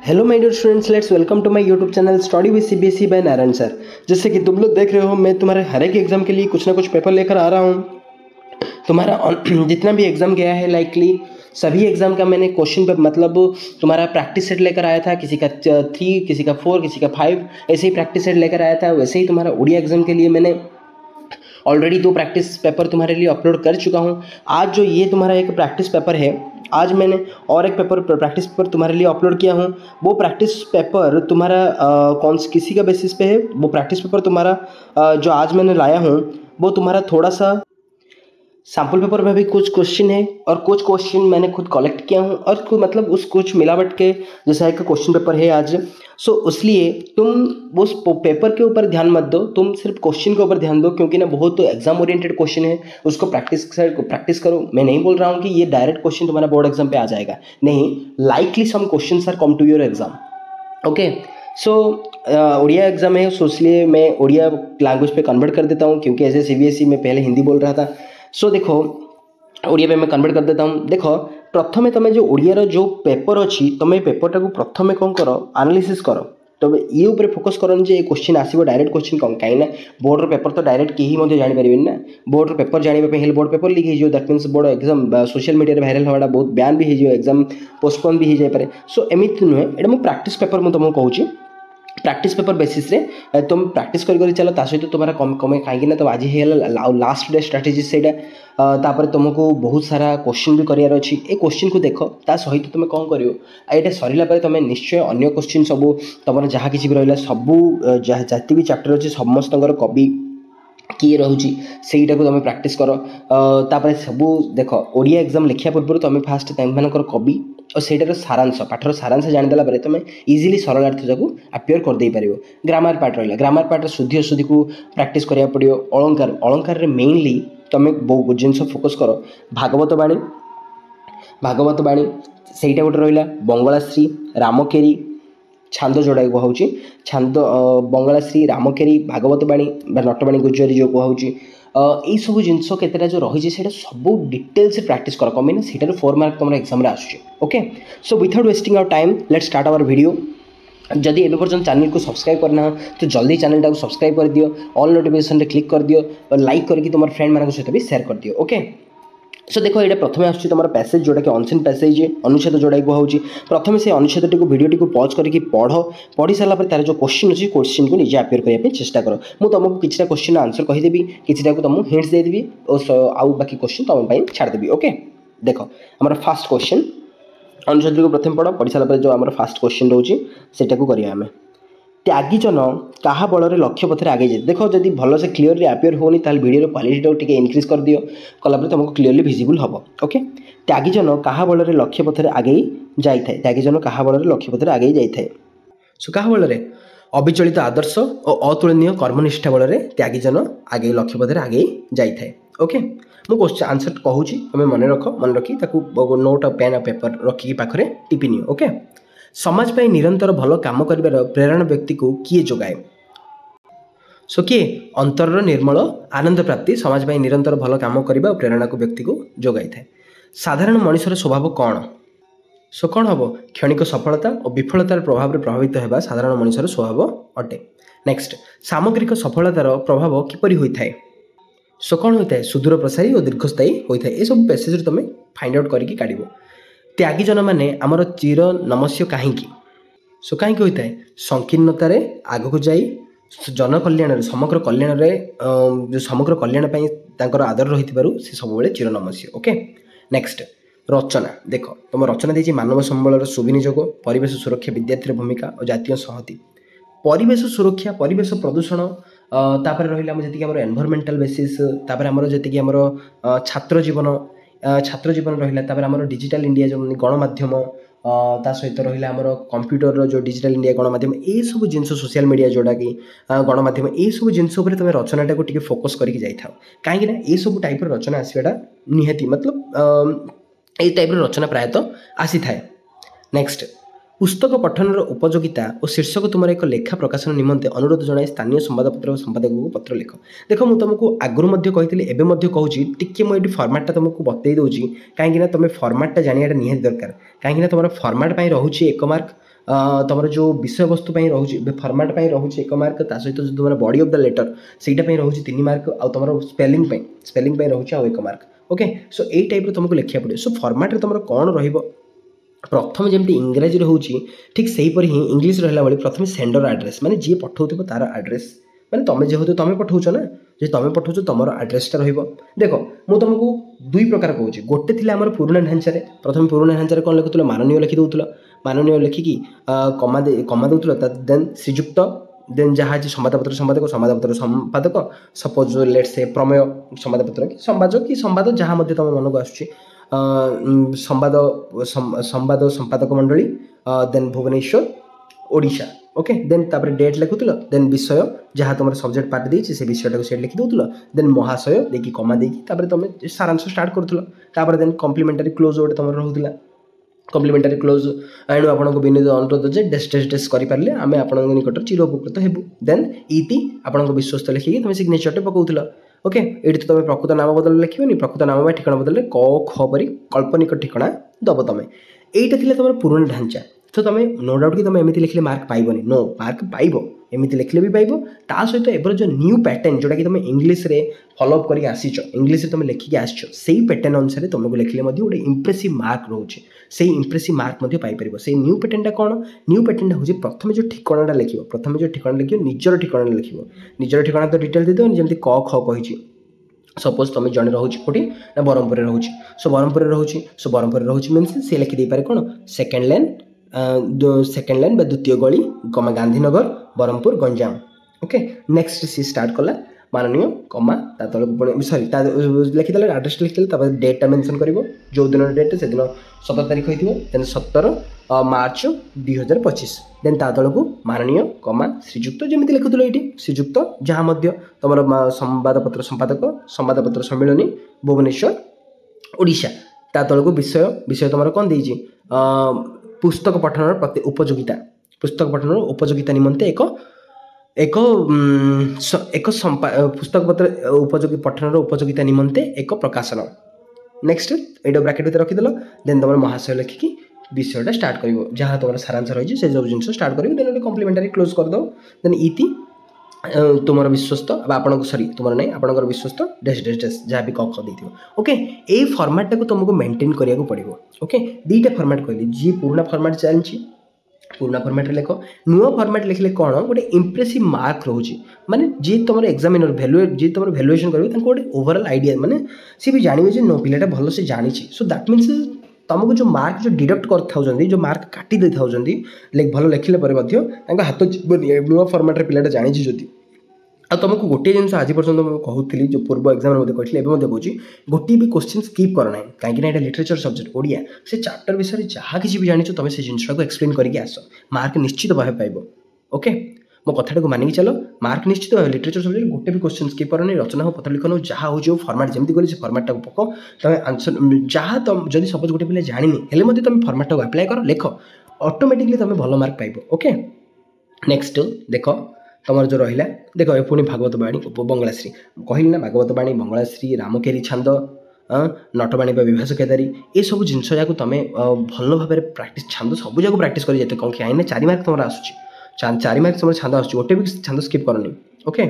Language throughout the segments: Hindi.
Hello my dear students, let's welcome to my YouTube channel study with CBSE by Narayan sir. जैसे कि तुम लोग देख रहे हो, मैं तुम्हारे हर एक एग्जाम के लिए कुछ ना कुछ पेपर लेकर आ रहा हूँ। तुम्हारा जितना भी एग्जाम गया है लाइकली सभी एग्जाम का मैंने क्वेश्चन पे मतलब तुम्हारा प्रैक्टिस सेट लेकर आया था। किसी का 3, किसी का 4, किसी का 5, ऐसे ही प्रैक्टिस सेट लेकर आया था। वैसे ही तुम्हारा उड़िया एग्जाम के लिए मैंने ऑलरेडी 2 प्रैक्टिस पेपर तुम्हारे लिए अपलोड कर चुका हूँ। आज जो ये तुम्हारा एक प्रैक्टिस पेपर है, आज मैंने और एक पेपर प्रैक्टिस पेपर तुम्हारे लिए अपलोड किया हूँ। वो प्रैक्टिस पेपर तुम्हारा किसी का बेसिस पे है। वो प्रैक्टिस पेपर तुम्हारा जो आज मैंने लाया हूँ वो तुम्हारा थोड़ा सा सैम्पल पेपर में भी कुछ क्वेश्चन है और कुछ क्वेश्चन मैंने खुद कलेक्ट किया हूँ और मतलब उस कुछ मिलावट के जैसा एक क्वेश्चन पेपर है आज। सो इसलिए तुम उस पेपर के ऊपर ध्यान मत दो, तुम सिर्फ क्वेश्चन के ऊपर ध्यान दो, क्योंकि ना बहुत एग्जाम ओरिएंटेड क्वेश्चन है, उसको प्रैक्टिस करो। मैं नहीं बोल रहा हूँ कि ये डायरेक्ट क्वेश्चन तुम्हारा बोर्ड एग्जाम पे आ जाएगा, नहीं, likely some question are come to your exam. Okay, so Odia exam है, सो इसलिए मैं उड़िया लैंग्वेज पे कन्वर्ट कर देता हूँ, क्योंकि एज ए सीबीएसई में पहले हिंदी बोल रहा था। सो देखो ओडिया पे मैं कन्वर्ट कर देता हूँ। देखो प्रथमे तुम जो ओडियार जो पेपर अच्छी तुम पेपरटा को प्रथमे कौन कर एनालिसिस कर, तो ये ऊपर फोकस करन जे क्वेश्चन आसीबो डायरेक्ट क्वेश्चन कौन, कहीं ना बोर्ड पेपर तो डायरेक्ट केही मते जानि परिबेन ना। बोर्ड पेपर जानिबा पे हेल बोर्ड पेपर लीक हो, that means board exam social media viral होवाटा बहुत बैन भी हो, एग्जाम पोस्टपोन भी हो जाय पारे। सो एमिति नुहे, एटा मु प्रैक्टिस पेपर मु तुमको कहूची, प्रैक्टिस पेपर बेसिस रे तुम प्रैक्टिस कर चलो, ता सहित तुम्हारा कम कम कहीं तो आज है लास्ट डे स्ट्राटेजी से तापर तुमको बहुत सारा क्वेश्चन भी करार अच्छी। ए क्वेश्चन को देख, ता सहित तुम कौन कर ये सरला तुम निश्चय अन्य क्वेश्चन सब तुम जहाँ किसी भी रहा सबू जति भी चैप्टर अच्छे समस्त कवि किए रोचे से तुम प्रैक्टिस कर। तापर सबू देख ओडिया एग्जाम लिखा पूर्व तुम फास्ट कवि और सहीटार सारांश पाठर सारांश जानीदेला तुम इजिली सरल अर्थ जाक आपियर करदे पार। ग्रामर पार्ट रहा, ग्रामर पार्ट शुद्धि अशुद्धि को प्रैक्टिस करा पड़ो। अलंकार, अलंकार मेनली तुम बहुत जिनस फोकस कर। भागवत बाणी, भागवत बाणी सहीटा गोटे रहा। बंगलाश्री, रामकेरी, छांद जोड़ा कहूँ, छांद बंगलाश्री, रामकेरी, भागवत बाणी नटबाणी गुजरी जो कहूँ, यही सब जिनस केतेटा जो रही है सब डिटेल्स प्रैक्टिस कर, कमें सीटार 4 मार्क तुम एग्जाम आसूँ। Okay, so without wasting our time let's start our video. जदि एवं पर्यटन चैनल को सब्सक्राइब करना तो जल्दी चैनल टाक सब्सक्राइब कर दियो, ऑल नोटिफिकेशन क्लिक कर दियो और लाइक करके तुम फ्रेंड मान सहित भी शेयर कर दियो। ओके, सो देखो ये प्रथम आसूँ तुम पैसेज जोटा कि अनसीन पैसेज अनुच्छेद जोड़ा कहूँ। प्रथम से अनुच्छेद टी भिडियो पॉज करके पढ़ी सारापर तार जो क्वेश्चन अच्छी क्वेश्चन को निजे आपियर करने चेष्टा कर। मुझे तुमको किसी क्वेश्चन आंसर कहीदेवी, किसी को तुमको हिंट्स देदेवी और आउ बाकी क्वेश्चन तुम छाड़देवी। ओके, देख आम फास्ट क्वेश्चन अनुच्छेद को प्रथम पढ़ सारापर जो आम फास्ट क्वेश्चन रोचे सेटा को करिया आमे। त्यागी जन क्या बल लक्ष्य पथर आगे जाए। देख जब भल से क्लीयरली आपियर होनी ताल वीडियो क्वालिटी टे इनक्रीज कर दियो, कलापर तुमको क्लीयरली विजिबल हम। ओके, त्यागी जन क्या बल लक्ष्य पथर आगे जाए, त्यागी जन क्या बल लक्ष्य पथर आगे जाए। सो क्या बल अविचलित आदर्श और अतुलनीय कर्मनिष्ठा बल त्यागी जन आगे लक्ष्य पथर आगे जाए। ओके, मुझे क्वेश्चन आंसर कहूँ, तुम मन रख, मन रखी नोट पेन और पेपर रखिकी पाखे टिपि नियो। ओके, समाज पाई निरंतर भल काम कर प्रेरणा व्यक्ति को किए जोगाए। सो किए अंतर निर्मल आनंद प्राप्ति समाज पाई निरंतर भल काम करने प्रेरणा को व्यक्ति को जोगाई थाए। साधारण मनुष्यर स्वभाव कौन? सो कौन हम क्षणिक सफलता और विफलतार प्रभाव में प्रभावित होगा साधारण मनुष्यर स्वभाव अटे। नेक्स्ट, सामग्रिक सफलतार प्रभाव किपरि होता है? सो कौन होता है? सुदूर प्रसारी और दीर्घस्थायी होता है। ये सब पैसेज तुम फाइंड आउट करके काढ़। त्यागी जन माने आमर चिर नमस्य कहीं। सो कहीं होता है? संकीर्णतार आग को जाई जन कल्याण समग्र कल्याण जो समग्र कल्याण आदर रही से सब चिर नमस्य। ओके, नेक्स्ट रचना। देख तुम रचना देखिए मानव संबल सुविनियोग, परिवेश सुरक्षा, विद्यार्थी भूमिका और जातीय संहति। परिवेश सुरक्षा, परिवेश प्रदूषण, तापर रहा जी एनवायरमेंटल बेसिस, तापर आमर जी आमर छात्र जीवन रहा, आमर डिजिटल इंडिया जो गणमाध्यम, ता सहित रहा आमर कंप्यूटर जो डिजिटल इंडिया गणमाध्यम, ये सब जिनस सोशल मीडिया जोड़ा कि गणमाध्यम, ये सब जिनस तुम रचनाटा को टिके फोकस करके जाइए। कहीं ये सब टाइप रचना आसवाटा निहाती मतलब ये टाइप रचना प्रायतः आसी थाए। नेक्स्ट, पुस्तक पठनर उपयोगिता और शीर्षक तुम एक लेखा प्रकाशन निमंते अनुरोध जनाए स्थानीय संवादपत्र और संपादक को पत्र लिख। देख मुझे तुमको आगुरी कही एवं कहूँ टी मुझे फर्माटा तुमको बतई दूसरी कहीं तुम फर्माटा जाना निहाती दरकार। कहीं तुम फर्माट रोचे 1 मार्क, तुम जो विषय वस्तु रोचे फर्माट रोचे 1 मार्क ता सहित जो तुम बॉडी ऑफ द लेटर सेटा रोचे 3 मार्क आ तुम स्पेलिंग रोचे 1 मार्क ओके सो यही टाइप तुमको लिखा पड़े सो फर्माट तुम कौन प्रथम जमी इंग्राजी होची ठीक सेहीपर ही इंग्लीश रहा भाई प्रथम सेंडर आड्रेस माने जी पठाऊ तार आड्रेस माने तुम जेहेतु तुम पठाऊच ना जे तुम पठाऊच तुम आड्रेसटा देख मुझे तुमको 2 प्रकार कहूँ गोटे थी आम पुराणा ढांचार प्रथम पुराणा ढांचार कौन लिखुल माननीय लिखिदे माननीय लिखिकी कमा दूल देन श्रीजुक्त देन जहाँ संवादपत्र संवादपत्र संपादक सपोज लेट्स से प्रमेय संवादपत्र कि संवाद जहाँ तुम मन को आसुची संवाद संपादक मंडली then Bhubaneswar Odisha okay then तापर डेट लिखुल देन विषय जहाँ तुम सब्जेक्ट पार्ट देती से विषयटा से लिखि दूल देन महाशय देखिए कमा देखिए तुम सारांश स्टार्ट करूल देन कम्प्लीमेंटारी क्लोज गोटे तुम रोला कम्प्लीमेंटारी क्लोज एणु आपको विनीत अनुरोध जे डेस करें आम आप निकट चिर उपकृत हेबू देन इति आपन विश्वस्त लिखिकी तुम सिग्नेचरटे पकाउल ओके ये तो तुम प्रकृत नाम बदल लिखनी प्रकृत नाम ठिकाना बदल क ख परी काल्पनिक ठिकाना दब तुम यहीटा थी तुम पुराणा ढांचा तो तुम नो डाउट कि तुम एमती लिखले मार्क पाइबनी नो मार्क पाइब एमती लिखले भी पाइब ता सहित एबर जो न्यू पैटर्न जोटा कि तुम इंग्लीश रे फॉलोअप करके आसीच इंग्लीश तुम लिखिकी आसछ सेही पैटर्न अनुसार तुमको लिखले गोटे इंप्रेसिव मार्क रोचे से इंप्रेसिव मार्क पाइपर से न्यू पैटर्नटा कौन न्यू पैटर्नटा हूँ प्रथम जो ठिकाना लिख प्रथम जो ठिकाना लिख निजर ठिकाना लिख निजर ठिकाना तो डिटेल देदेव जमी क ख कही सपोज तुम जड़े रोचे कौटी ना ब्रह्मपुर रोचे सो ब्रह्मपुर रोचे मीन्स सी लिखिदे पारे कौन सेकेंड लाइन द्वितीय गली कमा गांधीनगर ब्रह्मपुर गंजाम ओके नेक्स्ट सी स्टार्ट कला माननीय कमा तलक सरी लिखिदे आड्रेस लिखिदे डेटा मेंशन कर जो दिन डेट से दिन 17 तारीख होती देन 17 मार्च 2025 देन तलक माननीय कमा श्रीजुक्त जमी लिखुल ये श्रीजुक्त जहाँ तुम संवादपत्र संपादक सम्मिलनी भुवनेश्वर ओडिशा तलक विषय तुम कौन देजी पुस्तक पठन उपयोगिता निमंते एक पुस्तक पत्र उपयोगी पठन उपयोगिता निमंते एक प्रकाशन नेक्स्ट ये ब्राकेट भीतर रखीदेल देन तुम महाशय लिखिकी विषयटा स्टार्ट कर जहाँ तुम सारांश रही है जो जिन स्टार्ट कर देन कम्प्लीमेंटारी क्लोज करदे देन इति तुम विश्वस्त आपण सरी तुम नहीं आपंकर विश्वस्त डेस जहाँ भी कख देती ओके ये फर्माटा को तुमको मेंटेन करिया पड़ो ओके 2टा फर्माट कहली जी पुराना फर्माट चलती पुराना फर्माट लिख नुआ फर्माट लिखले कौन गोटे इंप्रेसिव मार्क रोचे माने जी तुम एग्जामिनर जी तुम भैल्युएसन करेंगे गोटे ओवरऑल आइडिया माने सी भी जानवे नो पिलाटा भल से जानी सो दैट मीन्स तुमको जो मार्क जो डिडक्ट कर जो मार्क काटी दे था भल लिखिले हाथ नुआ फर्माट पिलाटा जानी जदि आ तुमको गोटे जिन आज पर्यटन मुझे कहूली जो पूर्व एग्जाम कहती कहूँ गोटे भी क्वेश्चन स्किप करना कहीं लिटरेचर सब्जेक्ट ओडिया से चैप्टर विषय जहाँ किसी भी जानी तुम से जिनटा को एक्सप्लेन करके आस मार्क निश्चित भाव पाइब ओके मो कथा को मानिक चलो मार्क निश्चित भाव लिटरेचर सब्जेक्ट गोटे भी क्वेश्चन स्किप करना रचना हो पत्र लिखन जहाँ हो फर्माट जमी गली से फर्माटा को पक तुम आंसर जहाँ तुम जब सपोज गोटे पिला जानी हेल्ले तुम फर्माटा को आप्लाय कर लिख ऑटोमेटिकली तुम भल मार्क पाइब ओके नेक्स्ट देख तुम जो रहा देख पुणी भागवत बाणी बंगलाश्री कहली ना भागवत बाणी बंगलाश्री रामकेरी छांद नटबाणी विभास केदारी ये सब जिनस जाक तुम भल भाव प्राक्ट छांद सब जाक प्राक्ट कर कौन कहीं 4 मार्क तुम आसूँ 4 मार्क तुम छांद आस गोटे भी छांद स्किप करनी ओके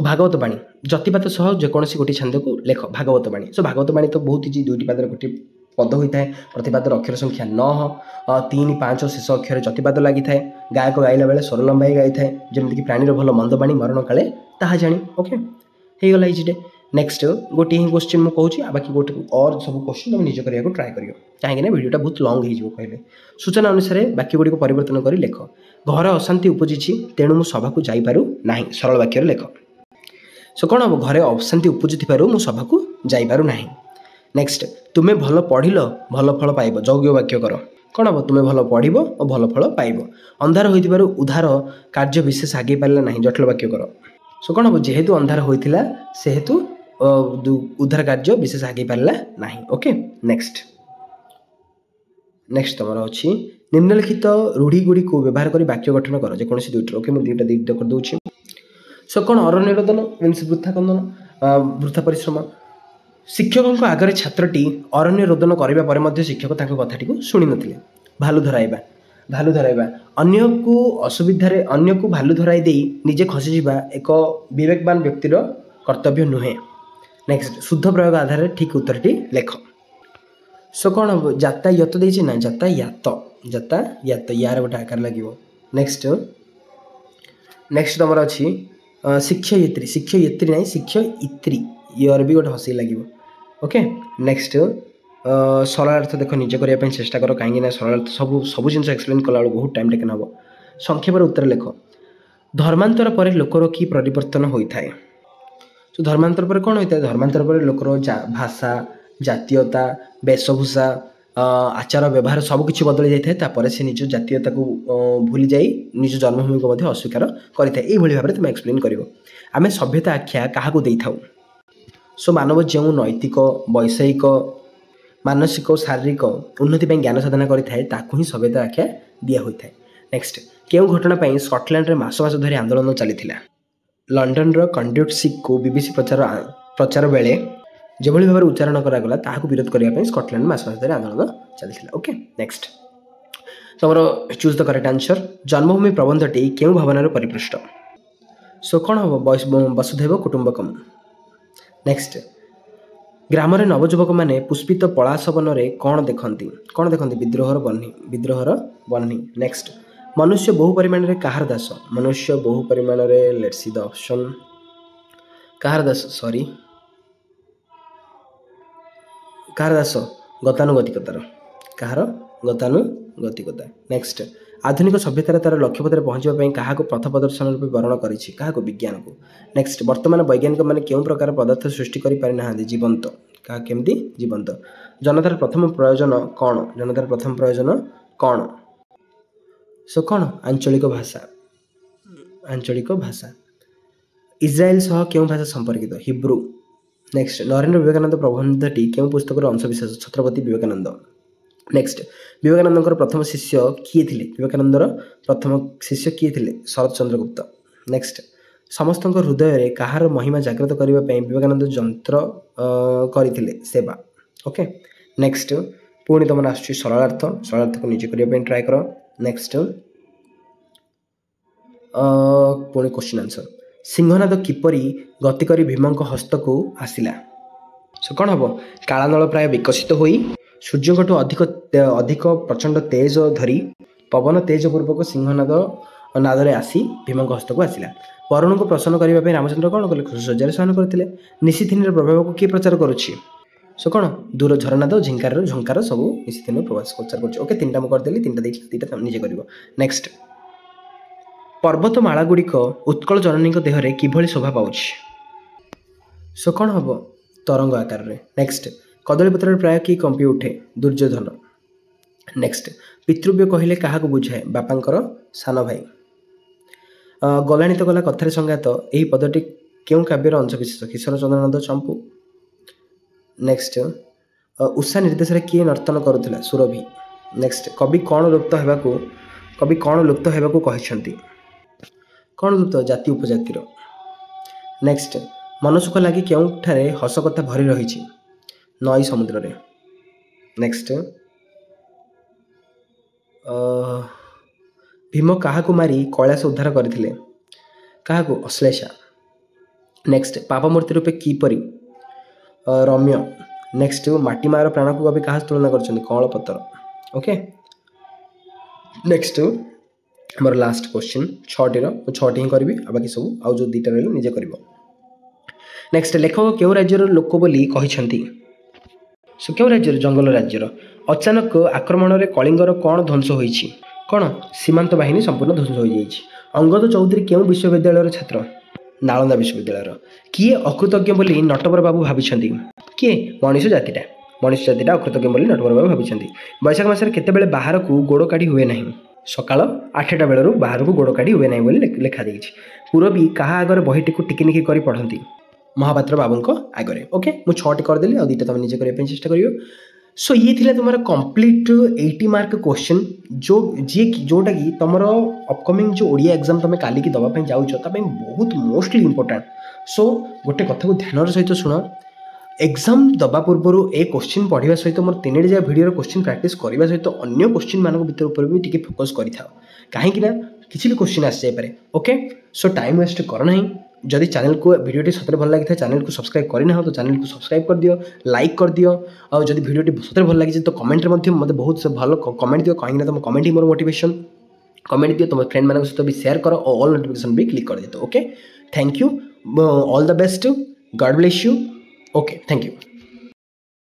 भागवत बाणी जतिपात सह जेकोसी गोटे छांद को लेख भागवत बाणी सो भागवत बाणी तो बहुत इजी 2टी पाद गोटे पद होता है प्रतिपादर अक्षर संख्या 9 3 5 शेष अक्षर जतिपाद लगी था गायक गाइला बेले स्वर लंबाई गाई था जमीक प्राणीर भल मंदबाणी मरण काले ताहा जानी ओके हो गला इजिटे नेक्स्ट गोटे ही क्वेश्चन मुझे कहूँ बाकी गोटे और सब क्वेश्चन तुम निज करने ट्राए कर कहीं भिडियोटा बहुत लंग हो कहले सूचना अनुसार बाकी गुड़ी परिवर्तन कर लेख घर अशांति उपजी तेणु मु सभा को जापारू ना सरल वाक्य लेख सो कौन हम घरे अशांति उपजी मु सभा को जापारू ना नेक्स्ट तुम्हें भल पढ़िल भल फल पाइब यौग्य वाक्य कर कौन हम तुम्हें भल पढ़ और भल फल पाइब अंधार होइथिबार उधार कार्य विशेष आगे पारा ना जटिल वाक्य कर सो कौन हम जेहेतु अंधार होइथिला सेहेतु उधार कार्य विशेष आगे पारा ना ओके नेक्स्ट तुम अच्छी निम्नलिखित रूढ़ी गुड़ी को व्यवहार कर वाक्य गठन कर जेकोसी 2टा ओके मुझे 2टा कर दूसरी सो कौन अरण्यरोदन मीन्स वृथा कंदन वृथा परिश्रम ଶିକ୍ଷକଙ୍କ ଆଗରେ ଛାତ୍ରଟି ଅରଣ୍ୟ ରୋଦନ କରିବା ପରେ ମଧ୍ୟ ଶିକ୍ଷକ ତାଙ୍କ କଥାଟିକୁ ଶୁଣି ନଥିଲେ। ଭାଲୁ ଧରାଇବା ଭାଲୁ ଧରାଇବା ଅନ୍ୟକୁ ଭାଲୁ ଧରାଇ ଦେଇ ନିଜେ ଖସିଯିବା ଏକ ବିବେକବାନ ବ୍ୟକ୍ତିର କର୍ତ୍ତବ୍ୟ ନୁହେଁ। ନେକ୍ସଟ, ଶୁଦ୍ଧ ପ୍ରୟୋଗ ଆଧାରରେ ଠିକ୍ ଉତ୍ତରଟି ଲେଖ। ସୋ କ'ଣ ହେବ? ଯାତାୟତ ଦେଇଛି ନା ଯାତାୟାତ ୟାର ଗୋଟେ ଆକାର ଲାଗିବ। ନେକ୍ସଟ ତମର ଅଛି ଶିକ୍ଷୟିତ୍ରୀ ନାହିଁ ଶିକ୍ଷୟିତ୍ରୀ, ଇୟର ବି ଗୋଟେ ହସି ଲାଗିବ। ଓକେ, ନେକ୍ସଟ ସରଳାର୍ଥ ଦେଖ ନିଜେ କରିବା ପାଇଁ ଚେଷ୍ଟା କର, କାହିଁକି ନା ସରଳାର୍ଥ ସବୁ ଜିନିଷ ଏକ୍ସପ୍ଲେନ୍ କଲାବେଳକୁ ବହୁତ ଟାଇମ୍ ଟେକେନ୍ ହେବ। ସଂକ୍ଷେପରେ ଉତ୍ତର ଲେଖ। ଧର୍ମାନ୍ତର ପରେ ଲୋକର କି ପରିବର୍ତ୍ତନ ହୋଇଥାଏ? ତ ଧର୍ମାନ୍ତର ପରେ କ'ଣ ହୋଇଥାଏ? ଧର୍ମାନ୍ତର ପରେ ଲୋକର ଭାଷା, ଜାତୀୟତା, ବେଶଭୂଷା, ଆଚାର ବ୍ୟବହାର ସବୁକିଛି ବଦଳି ଯାଇଥାଏ। ତାପରେ ସେ ନିଜ ଜାତୀୟତାକୁ ଭୁଲି ଯାଇ ନିଜ ଜନ୍ମଭୂମିକୁ ମଧ୍ୟ ଅସ୍ୱୀକାର କରିଥାଏ। ଏଇଭଳି ଭାବରେ ତୁମେ ଏକ୍ସପ୍ଲେନ୍ କରିବ। ଆମେ ସଭ୍ୟତା ଆଖ୍ୟା କାହାକୁ ଦେଇଥାଉ? ସୋ ମାନବ ଯେଉଁ ନୈତିକ, ବୈଷୟିକ, ମାନସିକ ଓ ଶାରୀରିକ ଉନ୍ନତି ପାଇଁ ଜ୍ଞାନ ସାଧନା କରିଥାଏ ତାକୁ ହିଁ ସଭ୍ୟତା ଆଖ୍ୟା ଦିଆ ହୋଇଥାଏ। ନେକ୍ସଟ, କେଉଁ ଘଟଣା ପାଇଁ ସ୍କଟଲ୍ୟାଣ୍ଡରେ ମାସ ଧରି ଆନ୍ଦୋଳନ ଚାଲିଥିଲା? ଲଣ୍ଡନର କଣ୍ଡୁଟ୍ ସିକ୍କୁ BBC ପ୍ରଚାର ବେଳେ ଯେଭଳି ଭାବରେ ଉଚ୍ଚାରଣ କରାଗଲା ତାହାକୁ ବିରୋଧ କରିବା ପାଇଁ ସ୍କଟଲ୍ୟାଣ୍ଡ ମାସ ଧରି ଆନ୍ଦୋଳନ ଚାଲିଥିଲା। ଓକେ, ନେକ୍ସଟ ତମର ଚୁଜ୍ ଦ କରେକ୍ଟ ଆନ୍ସର। ଜନ୍ମଭୂମି ପ୍ରବନ୍ଧଟି କେଉଁ ଭାବନାର ପରିପୃଷ୍ଟ? ସୋ କ'ଣ ହେବ? ବସୁଧୈବ କୁଟୁମ୍ବକମ୍। ନେକ୍ସଟ, ଗ୍ରାମରେ ନବଯୁବକମାନେ ପୁଷ୍ପିତ ପଳାଶ ବନରେ କ'ଣ ଦେଖନ୍ତି? ବିଦ୍ରୋହର ବହ୍ନି। ନେକ୍ସଟ, ମନୁଷ୍ୟ ବହୁ ପରିମାଣରେ କାହାର ଦାସ? ମନୁଷ୍ୟ ବହୁ ପରିମାଣରେ ଲେଟ୍ସ ସି ଦ ଅପସନ୍। କାହାର ଦାସ? ଗତାନୁଗତିକତାର। କାହାର? ଗତାନୁଗତିକତା। ନେକ୍ସଟ, ଆଧୁନିକ ସଭ୍ୟତାର ତାର ଲକ୍ଷ୍ୟପଥରେ ପହଞ୍ଚିବା ପାଇଁ କାହାକୁ ପଥ ପ୍ରଦର୍ଶନ ରୂପେ ବରଣ କରିଛି? କାହାକୁ? ବିଜ୍ଞାନକୁ। ନେକ୍ସଟ, ବର୍ତ୍ତମାନ ବୈଜ୍ଞାନିକମାନେ କେଉଁ ପ୍ରକାର ପଦାର୍ଥ ସୃଷ୍ଟି କରିପାରିନାହାନ୍ତି? ଜୀବନ୍ତ। କେମିତି? ଜୀବନ୍ତ। ଜନତାର ପ୍ରଥମ ପ୍ରୟୋଜନ କ'ଣ? ସୋ କ'ଣ? ଆଞ୍ଚଳିକ ଭାଷା। ଇସ୍ରାଏଲ ସହ କେଉଁ ଭାଷା ସମ୍ପର୍କିତ? ହିବ୍ରୁ। ନେକ୍ସଟ, ନରେନ୍ଦ୍ର ବିବେକାନନ୍ଦ ପ୍ରବନ୍ଧଟି କେଉଁ ପୁସ୍ତକର ଅଂଶବିଶେଷ? ଛତ୍ରପତି ବିବେକାନନ୍ଦ। ନେକ୍ସଟ, ବିବେକାନନ୍ଦଙ୍କର ପ୍ରଥମ ଶିଷ୍ୟ କିଏ ଥିଲେ? ଶରତ ଚନ୍ଦ୍ରଗୁପ୍ତ। ନେକ୍ସଟ, ସମସ୍ତଙ୍କ ହୃଦୟରେ କାହାର ମହିମା ଜାଗ୍ରତ କରିବା ପାଇଁ ବିବେକାନନ୍ଦ ଯନ୍ତ୍ର କରିଥିଲେ? ସେବା। ଓକେ, ନେକ୍ସଟ ପୁଣି ତମର ଆସୁଛି ସରଳାର୍ଥକୁ ନିଜେ କରିବା ପାଇଁ ଟ୍ରାଏ କର। ନେକ୍ସଟ ପୁଣି କ୍ୱେଶ୍ଚିନ୍ ଆନ୍ସର। ସିଂହନାଦ କିପରି ଗତି କରି ଭୀମଙ୍କ ହସ୍ତକୁ ଆସିଲା? ସୋ କ'ଣ ହେବ? କାଳାନଳ ପ୍ରାୟ ବିକଶିତ ହୋଇ ସୂର୍ଯ୍ୟଙ୍କଠୁ ଅଧିକ ପ୍ରଚଣ୍ଡ ତେଜ ଧରି ପବନ ତେଜ ପୂର୍ବକ ନାଦରେ ଆସି ଭୀମଙ୍କ ହସ୍ତକୁ ଆସିଲା। ବରୁଣଙ୍କୁ ପ୍ରସନ୍ନ କରିବା ପାଇଁ ରାମଚନ୍ଦ୍ର କ'ଣ କଲେ? ଶଯ୍ୟାରେ ଶୟନ କରିଥିଲେ। ନିଶିଥିନୀର ପ୍ରଭାବକୁ କିଏ ପ୍ରଚାର କରୁଛି? ସୋ କ'ଣ? ଦୂର ଝରନାଦ, ଝଙ୍କାର ସବୁ ନିଶିଥିନୀର ପ୍ରଚାର କରୁଛି। ଓକେ, ତିନିଟା ମୁଁ କରିଦେଲି, ତିନିଟା ଦେଇଥିଲି, ଦୁଇଟା ନିଜେ କରିବ। ନେକ୍ସଟ, ପର୍ବତମାଳା ଗୁଡ଼ିକ ଉତ୍କଳ ଜନନୀଙ୍କ ଦେହରେ କିଭଳି ଶୋଭା ପାଉଛି? ସୋ କ'ଣ ହେବ? ତରଙ୍ଗ ଆକାରରେ। ନେକ୍ସଟ, କଦଳୀପତ୍ରରେ ପ୍ରାୟ କିଏ କମ୍ପି ଉଠେ? ଦୁର୍ଯ୍ୟୋଧନ। ନେକ୍ସଟ, ପିତୃବ୍ୟ କହିଲେ କାହାକୁ ବୁଝାଏ? ବାପାଙ୍କର ସାନ ଭାଇ। ଗଲାଣି ତ ଗଲା କଥାରେ ସଂଗାତ, ଏହି ପଦଟି କେଉଁ କାବ୍ୟର ଅଂଶବିଶେଷ? କିଶୋରଚନ୍ଦ୍ରନନ୍ଦ ଚମ୍ପୁ। ନେକ୍ସଟ, ଉଷା ନିର୍ଦ୍ଦେଶରେ କିଏ ନର୍ତ୍ତନ କରୁଥିଲା? ସୁରଭି। ନେକ୍ସଟ, କବି କ'ଣ ଲୁପ୍ତ ହେବାକୁ କହିଛନ୍ତି? କ'ଣ ଲୁପ୍ତ? ଜାତି ଉପଜାତିର। ନେକ୍ସଟ, ମନସୁଖ ଲାଗି କେଉଁଠାରେ ହସ କଥା ଭରି ରହିଛି? ନଈ ସମୁଦ୍ରରେ। ନେକ୍ସଟ, ଭୀମ କାହାକୁ ମାରି କୈଳାସ ଉଦ୍ଧାର କରିଥିଲେ? କାହାକୁ? ଅଶ୍ଳେଷା। ନେକ୍ସଟ, ପାପମୂର୍ତ୍ତି ରୂପେ କିପରି? ରମ୍ୟ। ନେକ୍ସଟ, ମାଟି ମାର ପ୍ରାଣକୁ କବି କାହା ତୁଳନା କରିଛନ୍ତି? କଅଁଳପତ୍ର। ଓକେ, ନେକ୍ସଟ ଆମର ଲାଷ୍ଟ କ୍ୱେଶ୍ଚିନ୍ 6ଟିର, ମୁଁ 6ଟି ହିଁ କରିବି, ଆଉ ବାକି ସବୁ ଆଉ ଯେଉଁ 2ଟା ରହିଲେ ନିଜେ କରିବ। ନେକ୍ସଟ, ଲେଖକ କେଉଁ ରାଜ୍ୟର ଲୋକ ବୋଲି କହିଛନ୍ତି? ସୋ କେଉଁ ରାଜ୍ୟର? ଜଙ୍ଗଲ ରାଜ୍ୟର। ଅଚାନକ ଆକ୍ରମଣରେ କଳିଙ୍ଗର କ'ଣ ଧ୍ୱଂସ ହୋଇଛି? କ'ଣ? ସୀମାନ୍ତ ବାହିନୀ ସମ୍ପୂର୍ଣ୍ଣ ଧ୍ୱଂସ ହୋଇଯାଇଛି। ଅଙ୍ଗଦ ଚୌଧୁରୀ କେଉଁ ବିଶ୍ୱବିଦ୍ୟାଳୟର ଛାତ୍ର? ନାଳନ୍ଦା ବିଶ୍ୱବିଦ୍ୟାଳୟର। କିଏ ଅକୃତଜ୍ଞ ବୋଲି ନଟବର ବାବୁ ଭାବିଛନ୍ତି? କିଏ? ମଣିଷ ଜାତିଟା ଅକୃତଜ୍ଞ ବୋଲି ନଟବର ବାବୁ ଭାବିଛନ୍ତି। ବୈଶାଖ ମାସରେ କେତେବେଳେ ବାହାରକୁ ଗୋଡ଼ କାଢ଼ି ହୁଏ ନାହିଁ? ସକାଳ 8ଟା ବେଳରୁ ବାହାରକୁ ଗୋଡ଼ କାଢ଼ି ହୁଏ ନାହିଁ ବୋଲି ଲେଖାଯାଇଛି। ପୁରବୀ କାହା ଆଗରେ ବହିଟିକୁ ଟିକିନିକି କରି ପଢ଼ନ୍ତି? ମହାପାତ୍ର ବାବୁଙ୍କ ଆଗରେ। ଓକେ, ମୁଁ 6ଟି କରିଦେଲି, ଆଉ 2ଟା ତୁମେ ନିଜେ କରିବା ପାଇଁ ଚେଷ୍ଟା କରିବ। ସୋ ଇଏ ଥିଲା ତୁମର କମ୍ପ୍ଲିଟ୍ 80 ମାର୍କ କ୍ୱେଶ୍ଚିନ୍, ଯେଉଁଟାକି ତୁମର ଅପକମିଂ ଯେଉଁ ଓଡ଼ିଆ ଏକ୍ଜାମ୍ ତୁମେ କାଲିକି ଦେବା ପାଇଁ ଯାଉଛ ତା ପାଇଁ ବହୁତ ମୋଷ୍ଟଲି ଇମ୍ପୋର୍ଟାଣ୍ଟ। ସୋ ଗୋଟେ କଥାକୁ ଧ୍ୟାନର ସହିତ ଶୁଣ, एग्जाम दबा पूर्व ए क्वेश्चन पढ़ा सहित मोर 3 जा भिडियो क्वेश्चन प्रैक्टिस करने सहित अन्य क्वेश्चन मान भितर भी टिके फोकस करिथाओ कहीं किसी भी क्वेश्चन आसी जाए ओके। सो टाइम वेस्ट कर ना जदि चैनल को वीडियो सतरे भल लगी चैनल को सब्सक्राइब करना तो चैनल को सब्सक्राइब कर दियो लाइक कर दियो और जब वीडियो सतरे भल लगी तो कमेंट मत बहुत भल कमेंट दियो कहीं तुम कमेंट ही मोर मोटिवेशन कमेंट दियो तुम फ्रेंड मान सहित भी शेयर कर और ऑल नोटिफिकेशन भी क्लिक कर देते okay. Thank you all the best God bless you okay thank you.